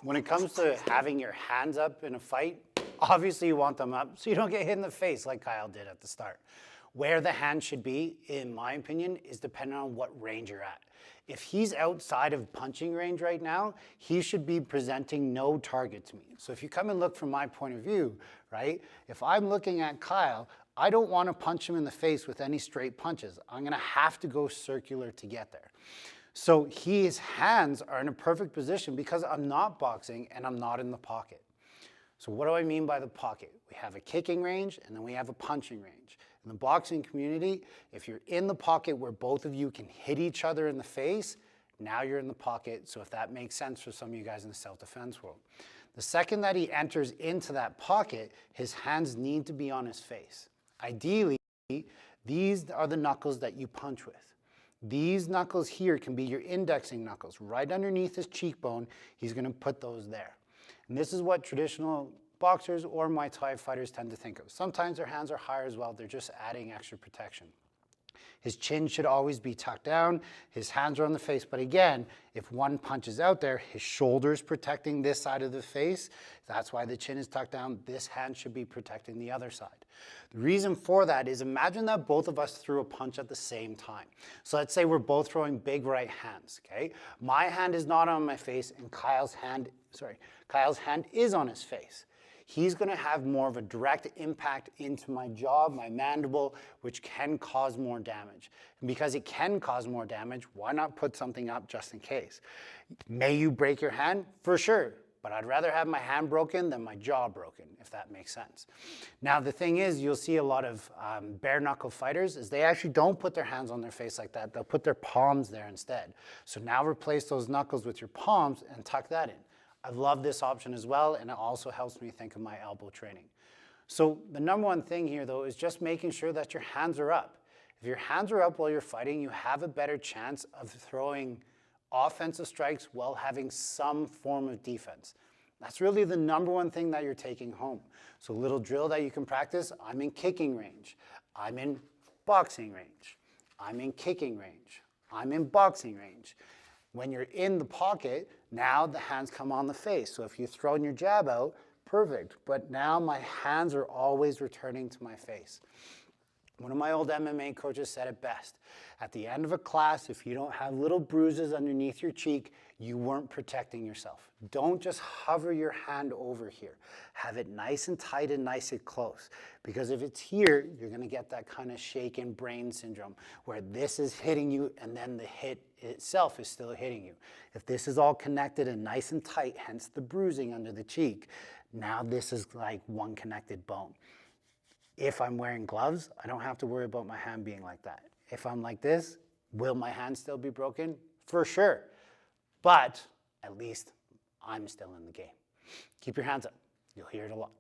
When it comes to having your hands up in a fight, obviously you want them up so you don't get hit in the face like Kyle did at the start. Where the hand should be, in my opinion, is dependent on what range you're at. If he's outside of punching range right now, he should be presenting no target to me. So if you come and look from my point of view, right, if I'm looking at Kyle, I don't want to punch him in the face with any straight punches. I'm going to have to go circular to get there. So his hands are in a perfect position because I'm not boxing and I'm not in the pocket. So what do I mean by the pocket? We have a kicking range and then we have a punching range. In the boxing community, if you're in the pocket where both of you can hit each other in the face, now you're in the pocket. So if that makes sense for some of you guys in the self-defense world. The second that he enters into that pocket, his hands need to be on his face. Ideally, these are the knuckles that you punch with. These knuckles here can be your indexing knuckles. Right underneath his cheekbone, he's going to put those there. And this is what traditional boxers or Muay Thai fighters tend to think of. Sometimes their hands are higher as well. They're just adding extra protection. His chin should always be tucked down. His hands are on the face. But again, if one punch is out there, his shoulder's protecting this side of the face. That's why the chin is tucked down. This hand should be protecting the other side. The reason for that is imagine that both of us threw a punch at the same time. So let's say we're both throwing big right hands, okay? My hand is not on my face and Kyle's hand is on his face. He's going to have more of a direct impact into my jaw, my mandible, which can cause more damage. And because it can cause more damage, why not put something up just in case? May you break your hand? For sure. But I'd rather have my hand broken than my jaw broken, if that makes sense. Now, the thing is, you'll see a lot of bare knuckle fighters is they actually don't put their hands on their face like that. They'll put their palms there instead. So now replace those knuckles with your palms and tuck that in. I love this option as well, and it also helps me think of my elbow training. So the number one thing here, though, is just making sure that your hands are up. If your hands are up while you're fighting, you have a better chance of throwing offensive strikes while having some form of defense. That's really the number one thing that you're taking home. So a little drill that you can practice, I'm in kicking range. I'm in boxing range. I'm in kicking range. I'm in boxing range. When you're in the pocket, now the hands come on the face. So if you've thrown your jab out, perfect. But now my hands are always returning to my face. One of my old MMA coaches said it best. At the end of a class, if you don't have little bruises underneath your cheek, you weren't protecting yourself. Don't just hover your hand over here. Have it nice and tight and nice and close. Because if it's here, you're going to get that kind of shaken brain syndrome where this is hitting you and then the hit itself is still hitting you. If this is all connected and nice and tight, hence the bruising under the cheek, now this is like one connected bone. If I'm wearing gloves, I don't have to worry about my hand being like that. If I'm like this, will my hand still be broken? For sure. But at least I'm still in the game. Keep your hands up. You'll hear it a lot.